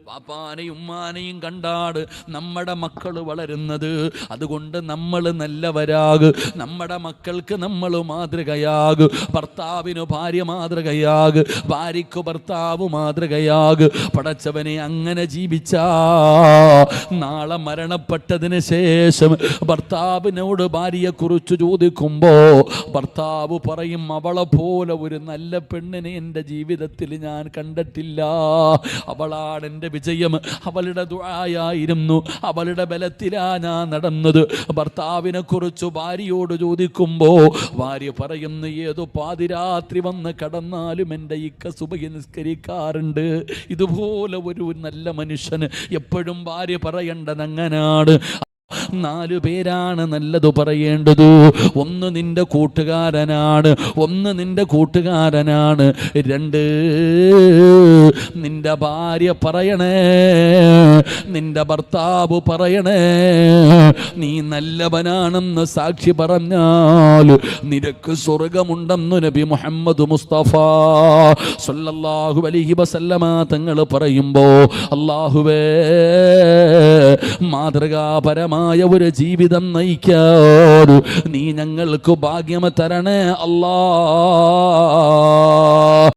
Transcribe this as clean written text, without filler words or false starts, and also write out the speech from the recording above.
പാപ്പാനെയും ഉമ്മാനെയും കണ്ടാട് നമ്മുടെ മക്കൾ വളരുന്നത്. അതുകൊണ്ട് നമ്മൾ നല്ലവരാകു, നമ്മുടെ മക്കൾക്ക് നമ്മൾ മാതൃകയാകു. ഭർത്താവിന് ഭാര്യ മാതൃകയാകു, ഭാര്യയ്ക്ക് ഭർത്താവ് മാതൃകയാകു. പടച്ചവനെ അങ്ങനെ ജീവിച്ചാ നാളെ മരണപ്പെട്ടതിന് ശേഷം ഭർത്താവിനോട് ഭാര്യയെക്കുറിച്ച് ചോദിക്കുമ്പോ ഭർത്താവ് പറയും, അവളെ പോലെ ഒരു നല്ല പെണ്ണിനെ എൻ്റെ ജീവിതത്തിൽ ഞാൻ കണ്ടിട്ടില്ല. അവളാണ് എൻ്റെ വിജയം. അവളുടെ ദുആയായിരുന്നു, അവളുടെ ബലത്തിലാ ഞാൻ നടന്നത്. ഭർത്താവിനെ കുറിച്ച് ഭാര്യയോട് ചോദിക്കുമ്പോ ഭാര്യ പറയുന്നു, ഏതോ പാതിരാത്രി വന്ന് കടന്നാലും എൻ്റെ ഇക്ക സുബഹി നിസ്കരിക്കാറുണ്ട്. ഇതുപോലെ ഒരു നല്ല മനുഷ്യന് എപ്പോഴും ഭാര്യ പറയേണ്ടത് അങ്ങനാണ്. 4 പേരാണ് നല്ലത് പറയേണ്ടത്. ഒന്ന് നിന്റെ കൂട്ടുകാരനാണ്, 2 നിന്റെ ഭാര്യ പറയണേ, നിന്റെ ഭർത്താവ് പറയണേ. നീ നല്ലവനാണെന്ന് സാക്ഷി പറഞ്ഞാൽ നിനക്ക് സ്വർഗമുണ്ടെന്ന് നബി മുഹമ്മദ് മുസ്തഫ സല്ലല്ലാഹു അലൈഹി വസല്ലമ തങ്ങൾ പറയുമ്പോ, അല്ലാഹുവേ മാതൃകാപരമായ ഒരു ജീവിതം നയിക്കാൻ നീ ഞങ്ങൾക്ക് ഭാഗ്യം തരണേ അല്ലാ.